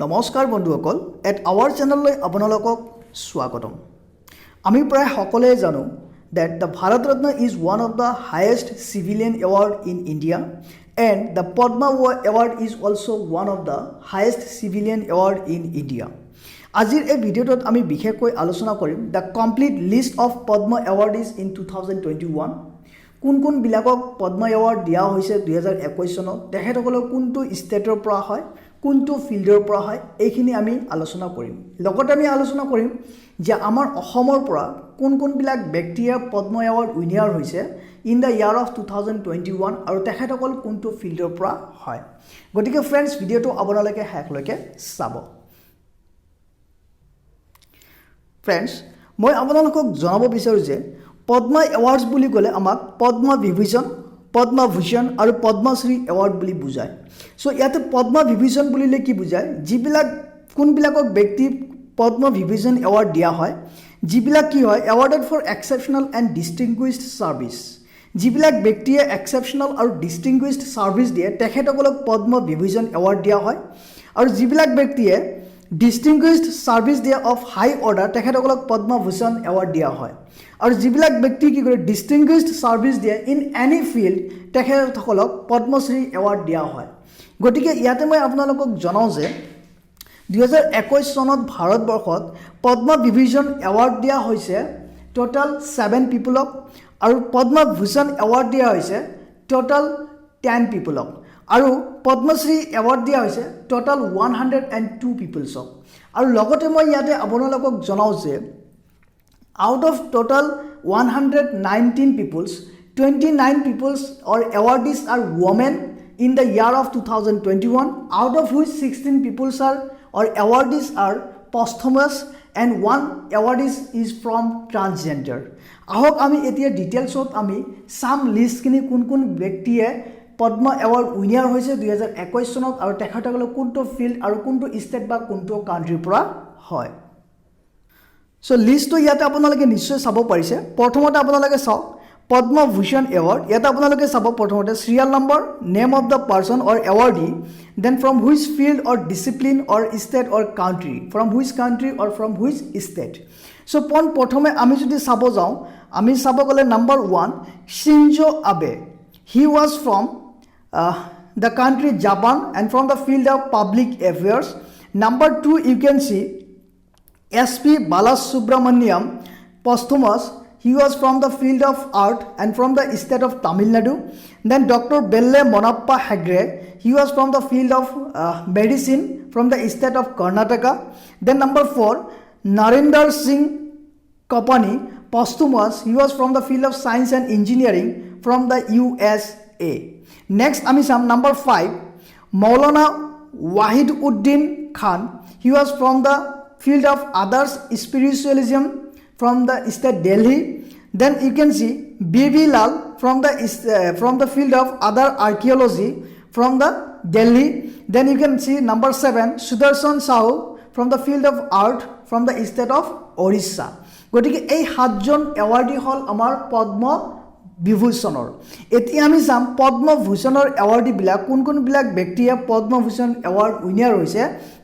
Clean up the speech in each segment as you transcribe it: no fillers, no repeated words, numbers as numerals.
নমস্কাৰ বন্ধুসকল এট আৱাৰ চেনেললৈ আপোনালোকক স্বাগতম আমি প্ৰায় সকলোৱে জানো that the Bharat Ratna is one of the highest civilian award in India and the Padma award is also one of the highest civilian award in India আজিৰ এই ভিডিঅ'টোত আমি বিশেষকৈ আলোচনা কৰিম the complete list of Padma awardees in 2021 কোন বিলাকক Padma award দিয়া হৈছে 2021 চনত তেখেতসকলক কোনটো ষ্টেটৰ পৰা হয় কোনটো ফিল্ডৰ পৰা হয় এইখিনি আমি আলোচনা কৰিম লগতে আমি আলোচনা কৰিম যে আমাৰ অসমৰ পৰা কোন বিলাক ব্যক্তিয়ে পদ্মা এৱাৰ্ড উইনাৰ হৈছে ইন দা ইয়াৰ অফ 2021 আৰু তেখেতসকল কোনটো ফিল্ডৰ পৰা হয় গতিকে ফ্ৰেণ্ডছ ভিডিঅ'টো আপোনালোকে শেষলৈকে চাব ফ্ৰেণ্ডছ মই আপোনালোকক জনাব বিচাৰো যে পদ্মা এৱাৰ্ডছ বুলি ক'লে আমাক পদ্মা বিভূষণ পদ্মা ভূষণ আৰু পদ্মশ্ৰী এৱাৰ্ড বুলি বুজায় সো ইয়াতে পদ্মা বিভূষণ বুলিলে কি বুজায় যিবিলাক কোনবিলাকক ব্যক্তি পদ্মা বিভূষণ এৱাৰ্ড দিয়া হয় যিবিলাক কি হয় awarded for exceptional and distinguished service যিবিলাক ব্যক্তিয়ে এক্সেপশ্যনেল আৰু ডিষ্টিংগুইছড ছাৰ্ভিচ দিয়ে তেখেতসকলক পদ্মা বিভূষণ এৱাৰ্ড দিয়া হয় আৰু যিবিলাক ব্যক্তিয়ে ডিষ্টিংগুইছড ছাৰ্ভিচ দিয়ে অফ হাই অৰ্ডাৰ তেখেতসকলক পদ্মা ভূষণ এৱাৰ্ড দিয়া হয় আৰু যিবিলাক ব্যক্তি কি কৰে ডিষ্টিংগুইছড ছাৰ্ভিচ দিয়ে ইন এনি ফিল্ড তেখেতসকলক পদ্মশ্ৰী এৱাৰ্ড দিয়া হয় গতিকে ইয়াতে মই আপোনালোকক জনাওঁ যে 2021 চনত ভাৰতবৰ্ষত পদ্মা বিভূষণ এৱাৰ্ড দিয়া হৈছে টোটাল 7 পিপলক আৰু পদ্মা ভূষণ এৱাৰ্ড দিয়া হৈছে টোটাল 10 পিপলক আৰু পদ্মশ্ৰী এৱাৰ্ড দিয়া হৈছে টোটাল 102 পিপলছক আৰু লগতে মই ইয়াতে আপোনালোকক জনাওঁ যে out of total 119 peoples 29 peoples or awardees are women in the year of 2021 out of which 16 peoples are or awardees are posthumous and one awardee is from transgender ahok ami etia details ot ami some list kini kun byaktiye Padma award winner হৈছে 2021 চনত আৰু তেখেতসকলে কোনটো field আৰু কোনটো state বা কোনটো কান্ট্ৰিৰ পৰা হয় সো লিষ্টটো ইয়াতে আপোনালোকে নিশ্চয় চাব পাৰিছে প্ৰথমতে আপোনালোকে চাওক পদ্মা ভূষণ এৱাৰ্ড ইয়াতে আপোনালোকে চাব প্ৰথমতে serial number name of the person or awardee then from which field or discipline or state or country from which country or from which state so প্ৰথমে আমি যদি চাব যাওঁ আমি চাব গ'লে নম্বৰ 1 শিনজো আবে he was from the country Japan and from the field of public affairs number 2 you can see SP Balasubramaniam posthumous he was from the field of art and from the state of Tamil Nadu then Dr. Belle Monappa Hegre he was from the field of medicine from the state of Karnataka then number 4 Narinder Singh Kapani posthumous he was from the field of science and engineering from the USA next ami sam number 5 Maulana Wahid Uddin Khan he was from the field of others spiritualism from the state Delhi then you can see BB Lal from the field of other archaeology from the Delhi then you can see number 7 Sudarshan Sahu from the field of art from the state of Orissa gotike ei 7 jon awardee hol amar Padma বিভূষণৰ এতিয়া আমি চাম পদ্ম ভূষণৰ এৱাৰ্ডী বিলাক কোন বিলাক ব্যক্তিয়ে পদ্ম ভূষণ award winner হৈছে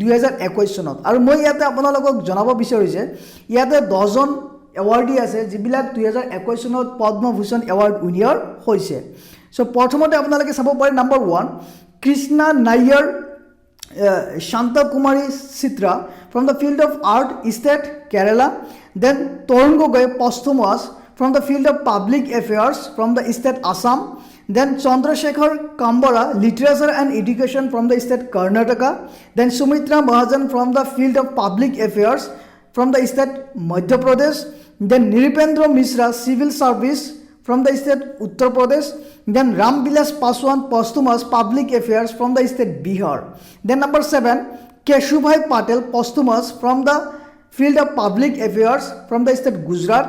2021 চনত আৰু মই ইয়াতে আপোনালোকক জনাব বিচাৰিছে ইয়াতে 10 জন এৱাৰ্ডী আছে যিবিলাক 2021 চনত পদ্ম ভূষণ এৱাৰ্ড উইনাৰ হৈছে সো প্ৰথমতে আপোনালোকে চাব পাৰে number 1 Krishna Nair Shanto Kumari Chitra from the field of art state Kerala then Torun Gogoi posthumous from the field of public affairs from the state Assam then Chandrasekhar Kambara literature and education from the state Karnataka then Sumitra Mahajan from the field of public affairs from the state Madhya Pradesh then Niripendra Mishra civil service from the state Uttar Pradesh then Ramvilas Paswan posthumous public affairs from the state Bihar then number 7 Keshubhai Patel posthumous from the field of public affairs from the state Gujarat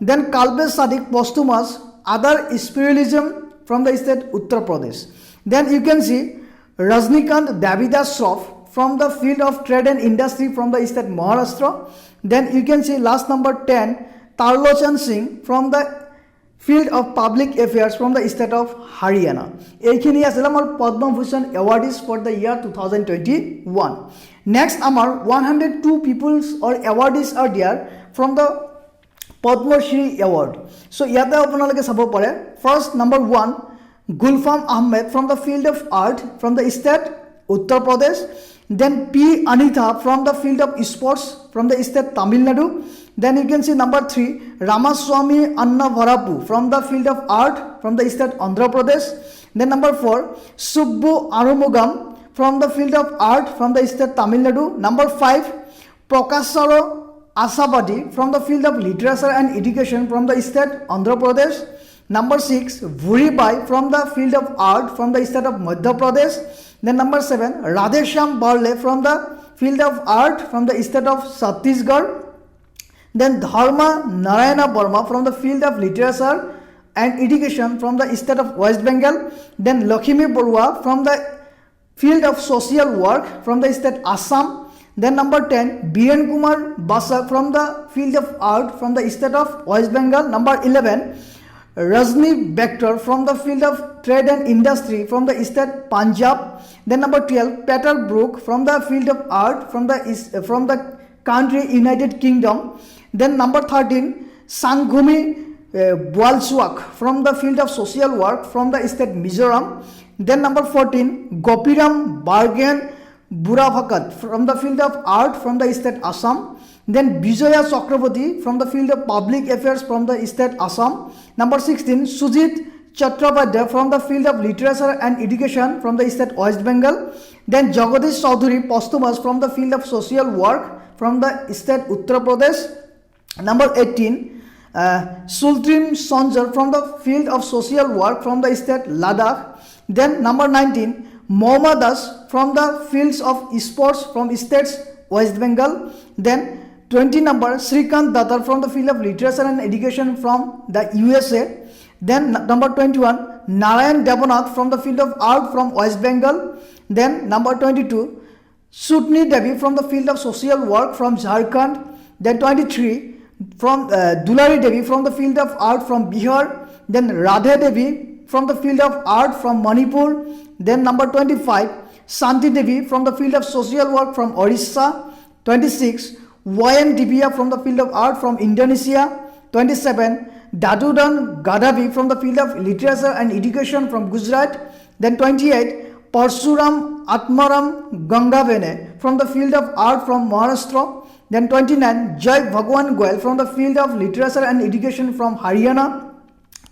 then Kalpesh Sadiq posthumous other spiritualism from the state Uttar Pradesh then you can see Rajnikant Davidas Shroff from the field of trade and industry from the state Maharashtra then you can see last number 10 Tarlochan Singh from the field of public affairs from the state of Haryana. এইখিনি আছিল আমাৰ Padma Bhushan awardees for the year 2021. Next আমাৰ 102 peoples or awardees are there from the Padma Shri award. So ইয়াতে আপোনালোকে চাব পাৰে first number 1 Gulfam Ahmed from the field of art from the state Uttar Pradesh. Then P. Anita from the field of sports from the state Tamil Nadu. Then you can see number 3 Ramaswamy Annavarapu from the field of art from the state Andhra Pradesh. Then number 4 Subbu Arumugam from the field of art from the state Tamil Nadu. Number 5 Prakasaro Asabadi from the field of literature and education from the state Andhra Pradesh. Number 6 Vuribai from the field of art from the state of Madhya Pradesh. Then number 7 Radhesham Barle from the field of art from the state of Chhattisgarh. Then Dharma Narayana Burma from the field of literature and education from the state of West Bengal. Then Lakshmi Borua from the field of social work from the state Assam. Then number 10 Biren Kumar Basak from the field of art from the state of West Bengal. Number 11 Rajni Bector from the field of trade and industry from the state Punjab. Then number 12 Peter Brook from the field of art from the country United Kingdom. Then number 13 Sanghumi Bwalswak from the field of social work from the state Mizoram. Then number 14 Gopiram Bargain Buravakat from the field of art from the state Assam. Then Bijaya Chakraborty from the field of public affairs from the state Assam. Number 16 Sujit Chatrapadhyay from the field of literature and education from the state West Bengal. Then Jagadish Chaudhary posthumous from the field of social work from the state Uttar Pradesh. Number 18 Sultrim Sonjar from the field of social work from the state Ladakh. Then number 19 Mohammad Das from the fields of sports from states West Bengal. Then 20 number Srikant Datar from the field of literature and education from the USA. Then number 21 Narayan Devanath from the field of art from West Bengal. Then number 22 Sutni Devi from the field of social work from Jharkhand. Then 23 from Dulari Devi from the field of art from Bihar. Then Radhe Devi from the field of art from Manipur. Then number 25 Santi Devi from the field of social work from Orissa. 26 YN Divya from the field of art from Indonesia. 27 Dadudan Gadavi from the field of literature and education from Gujarat. Then 28 Parsuram Atmaram Gangavene from the field of art from Maharashtra. Then 29 Jai Bhagwan Goel from the field of literature and education from Haryana.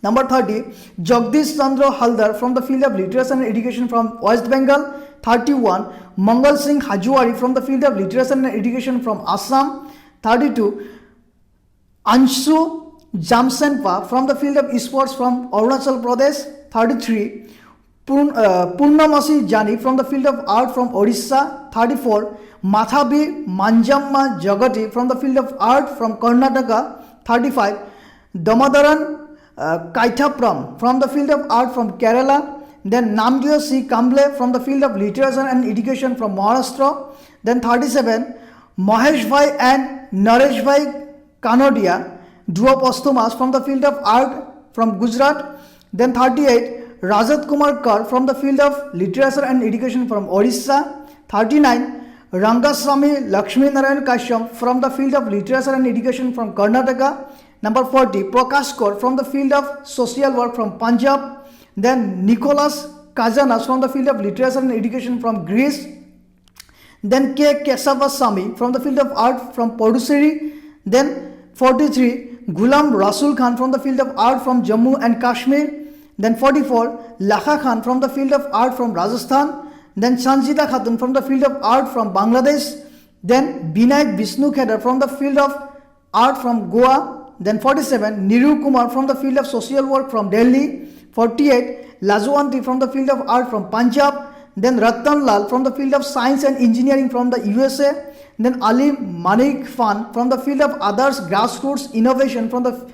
Number 30 Jagdish Chandra Haldar from the field of literature and education from West Bengal. 31 Mangal Singh Hajuari from the field of literature and education from Assam. 32 Anshu Jamsenpa from the field of sports from Arunachal Pradesh. 33 Purnamasi Jani from the field of art from Orissa. 34 Mathabi Manjamma Jagati from the field of art from Karnataka. 35 Damadaran Kaithapram from the field of art from Kerala. Then Namgyo C. Kamble from the field of literature and education from Maharashtra. Then 37 Mahesh Bhai and Naresh Bhai Kanodia duo posthumous from the field of art from Gujarat. Then 38 Rajat Kumar Kar from the field of literature and education from Orissa. 39 Rangaswamy Lakshmi Narayan Kashyap from the field of literature and education from Karnataka. Number 40 Prakash Kaur from the field of social work from Punjab. Then Nicholas Kazanas from the field of literature and education from Greece. Then K. Kesavasamy from the field of art from Puducherry. Then 43 Ghulam Rasul Khan from the field of art from Jammu and Kashmir. Then 44 Lakha Khan from the field of art from Rajasthan. Then Sanjida Khatun from the field of art from Bangladesh. Then Binayak Vishnu Khedar from the field of art from Goa. Then 47 Niru Kumar from the field of social work from Delhi. 48 Lajuwanti from the field of art from Punjab. Then Ratan Lal from the field of science and engineering from the USA. Then Ali Manik Fan from the field of others grassroots innovation from the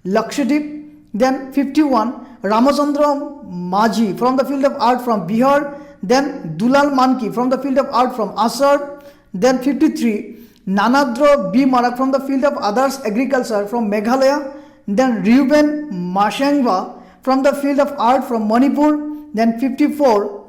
Lakshadweep. Then 51 Ramachandra Maji from the field of art from Bihar. Then Dulal Manki from the field of art from Assar. Then 53 Nanadro B. Marak from the field of others agriculture from Meghalaya. then Reuben Mashangwa from the field of art from Manipur, then 54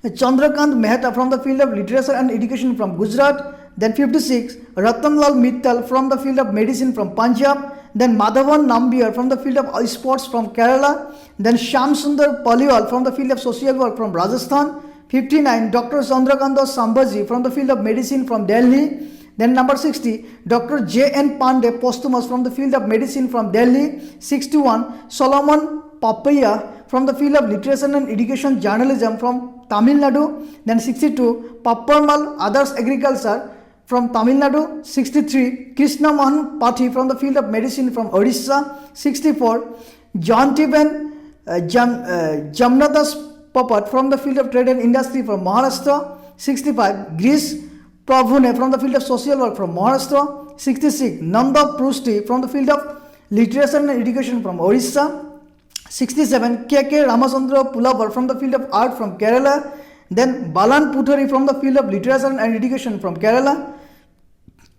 Chandrakant Mehta from the field of literature and education from Gujarat, then 56 Ratanlal Mittal from the field of medicine from Punjab, then Madhavan Nambiar from the field of sports from Kerala, then Shamsundar Paliwal from the field of social work from Rajasthan, 59 Dr. Chandrakanta Sambhaji from the field of medicine from Delhi, then number 60 Dr. J.N. Pandey posthumous from the field of medicine from Delhi, 61 Solomon Papaya from the field of literature and education journalism from Tamil Nadu, then 62 Papparmal Others Agriculture from Tamil Nadu, 63 Krishna Mohan Pathi from the field of medicine from Odisha, 64 Jantiben Jamnadas Papat from the field of trade and industry from Maharashtra, 65 Grish Pravune from the field of social work from Maharashtra, 66 Nanda Prusti from the field of literature and education from Odisha, 67 KK Ramachandra Pulavar from the field of art from Kerala, then Balan Putari from the field of literature and education from Kerala,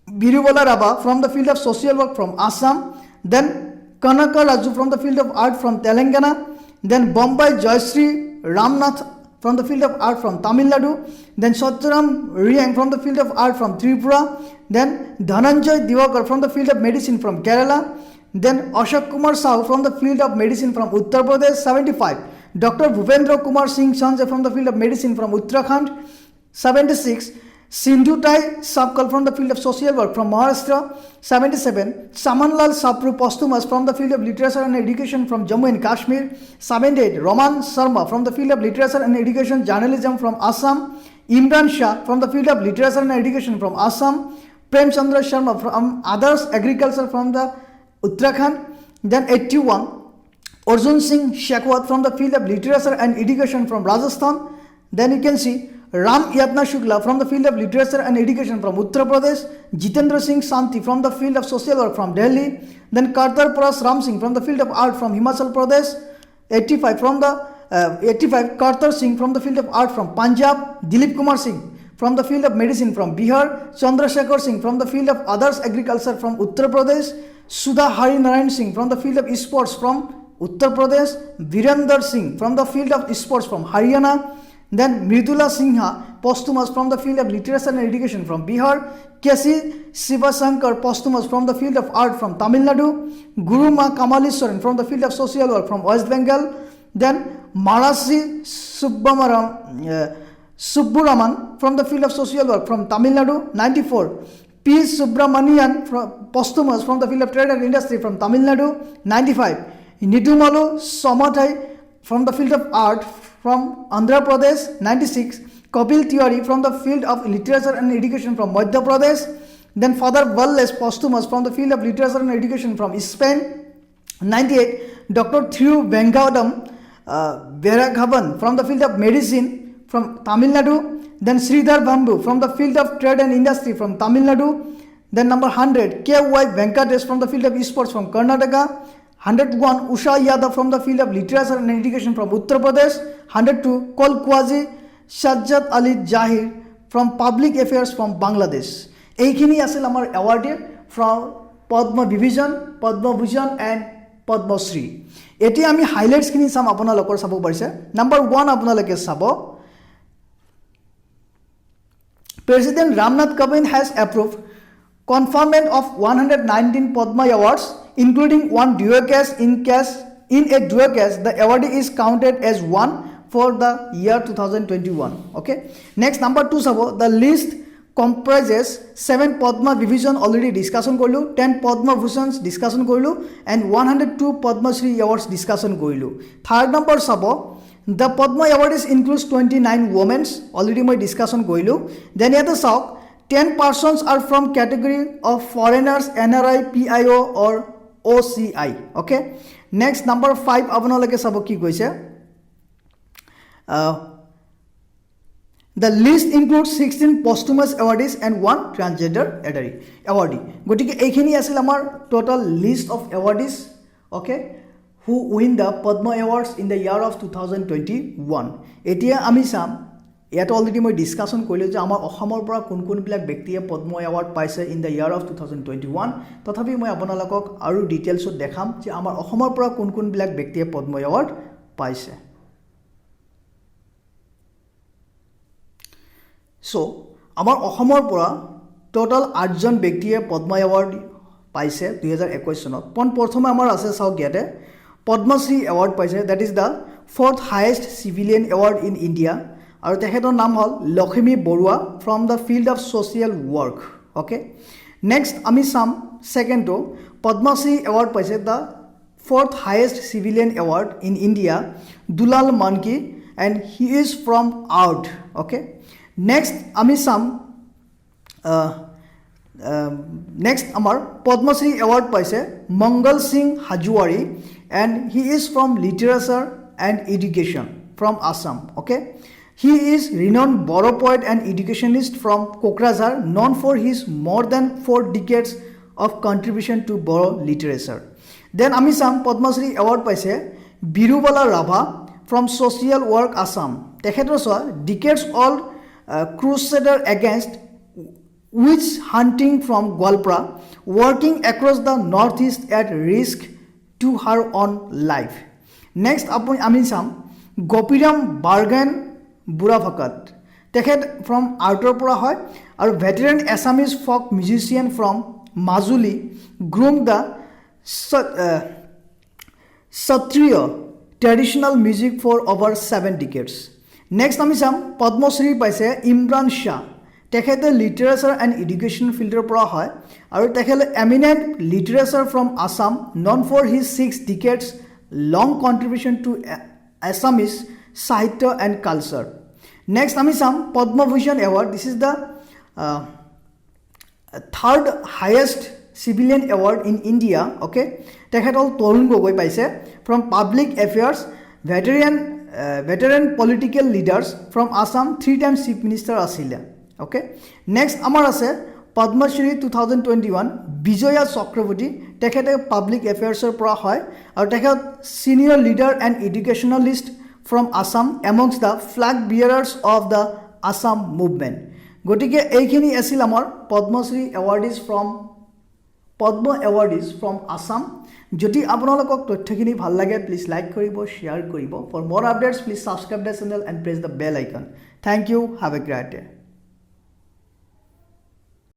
Birubala Raba from the field of social work from Assam, then Kanaka Raju from the field of art from Telangana, then Bombay Joyasri Ramnath from the field of art from Tamil Nadu, then Satyaram Riang from the field of art from Tripura, then Dhananjay Diwakar from the field of medicine from Kerala, then Ashok Kumar Sahu from the field of medicine from Uttar Pradesh, 75 Dr. Bhupendra Kumar Singh Sanjay from the field of medicine from Uttarakhand, 76 Sindhu Tai Sapkal from the field of social work from Maharashtra, 77 Samanlal Sapru posthumous from the field of literature and education from Jammu and Kashmir, 78 Roman Sharma from the field of literature and education journalism from Assam, Imran Shah from the field of literature and education from Assam, Prem Chandra Sharma from others agriculture from the Uttarakhand, then 81 Arjun Singh Shekhawat from the field of literature and education from Rajasthan, then you can see Ram Yatna Shukla from the field of literature and education from Uttar Pradesh, Jitendra Singh Santi from the field of social work from Delhi, then Kartar Paras Ram Singh from the field of art from Himachal Pradesh, 85 Kartar Singh from the field of art from Punjab, Dilip Kumar Singh from the field of medicine from Bihar, Chandrasekhar Singh from the field of others agriculture from Uttar Pradesh, Sudha Hari Narayan Singh from the field of sports from Uttar Pradesh, Virender Singh from the field of sports from Haryana, then Mridula Singha posthumous from the field of literature and education from Bihar, K.C. Sivasankar posthumous from the field of art from Tamil Nadu, Guru Ma Kamaliswaran from the field of social work from West Bengal, then Marasi Subburaman from the field of social work from Tamil Nadu, 94 P. Subramanian posthumous from the field of trade and industry from Tamil Nadu, 95 Nidumalu Somathai from the field of art from Andhra Pradesh, 96 Kapil Tiwari from the field of literature and education from Madhya Pradesh, then Father Wallace posthumous from the field of literature and education from Spain, 98 Dr. Thiru Vengadam Veraghavan from the field of medicine from Tamil Nadu, then Sridhar Bambu from the field of trade and industry from Tamil Nadu, then number 100 K.Y. Venkatesh from the field of esports from Karnataka, 101 Usha Yadav from the field of literature and education from Uttar Pradesh, 102 Kol Kwazi Sajjad Ali Jahir from public affairs from Bangladesh. এইখিনি আছিল আমাৰ এৱাৰ্ডে from Padma Vibhushan, Padma Bhushan and Padma Shri. এতিয়া আমি হাইলাইটছখিনি চাম, আপোনালোকৰ চাব পাৰিছে। Number 1 আপোনালোকে চাব, President Ramnath Kovind has approved conferment of 119 Padma Awards, including one dual case. In a dual case, the awardee is counted as one for the year 2021. Okay. Next, number 2 sabo, the list comprises 7 Padma Vibhushan already discussion korlu, 10 Padma Bhushans discussion korlu, and 102 Padma Shri awards discussion korlu. Third number sabo, the Padma awardees includes 29 women, already my discussion korlu. Then yata sauk, 10 persons are from category of foreigners, NRI, PIO or OCI. Okay. Next, number 5 আপোনালোকে চাব কি কৈছে, the list includes 16 posthumous awardees and 1 transgender awardee. গতিকে এইখিনি আছিল আমাৰ total list of awardees, okay, who win the Padma Awards in the year of 2021. এতিয়া আমি চাম ইয়াত অলৰেডি মই ডিছকাশ্যন কৰিলোঁ যে আমাৰ অসমৰ পৰা কোন কোনবিলাক ব্যক্তিয়ে পদ্ম এৱাৰ্ড পাইছে ইন দ্য ইয়াৰ অফ 2021 তথাপি মই আপোনালোকক আৰু ডিটেইলছত দেখাম যে আমাৰ অসমৰ পৰা কোন কোনবিলাক ব্যক্তিয়ে পদ্ম এৱাৰ্ড পাইছে সো আমাৰ অসমৰ পৰা টোটাল 8 জন ব্যক্তিয়ে পদ্ম এৱাৰ্ড পাইছে 2021 চনত প্ৰথমে আমাৰ আছে চাওক ইয়াতে পদ্মশ্ৰী এৱাৰ্ড পাইছে that is the fourth highest civilian award in India আৰু তেখেতৰ নাম হ'ল Lakshmi Barua from the field of social work okay next আমি চাম ছেকেণ্ডটো পদ্মশ্ৰী এৱাৰ্ড পাইছে the fourth highest civilian award in India Dulal Manki and he is from আউট অ'কে নেক্সট আমি চাম নেক্সট আমাৰ পদ্মশ্ৰী এৱাৰ্ড পাইছে Mangal Singh Hazowary and he is from literature and education from Assam okay He is renowned Boro poet and educationist from Kokrajhar, known for his more than 4 decades of contribution to Boro literature. Then আমি চাম Padma Shri award পাইছে Birubala Rabha from Social Work Assam. তেখেতৰ চোৱা decades old crusader against witch hunting from Gwalpara, working across the northeast at risk to her own life. Next আমি চাম Gopiram bargain বুঢ়াভাকাত তেখেত from আউটৰ পৰা হয় আৰু veteran Assamese folk musician from Majuli groom the Sattriya traditional music for over 7 decades next আমি চাম পদ্মশ্ৰী পাইছে ইমৰান শ্বাহ তেখেতে লিটাৰেচাৰ এণ্ড এডুকেশ্যন ফিল্ডৰ পৰা হয় আৰু তেখেতে eminent literature from Assam known for his 6 decades long contribution to Assamese সাহিত্য এণ্ড কালচাৰ নেক্সট আমি চাম Padma Bhushan award this is the third highest civilian award in India okay তেখেত হ'ল তৰুণ গগৈ পাইছে from public affairs veteran political leaders from Assam 3 time chief minister আছিলে okay next আমাৰ আছে পদ্মশ্ৰী 2021 বিজয়া চক্ৰৱৰ্তী তেখেতে পাব্লিক এফেয়াৰ্ছৰ পৰা হয় আৰু তেখেত senior leader and educationalist from Assam amongst the flag bearers of the Assam movement. গতিকে এইখিনি আছিল আমাৰ পদ্মশ্ৰী এৱাৰ্ডিজ ফ্ৰম আছাম যদি আপোনালোকক তথ্যখিনি ভাল লাগে প্লিজ লাইক কৰিব শ্বেয়াৰ কৰিব ফৰ মোৰ updates please subscribe the channel and press the bell icon thank you have a great day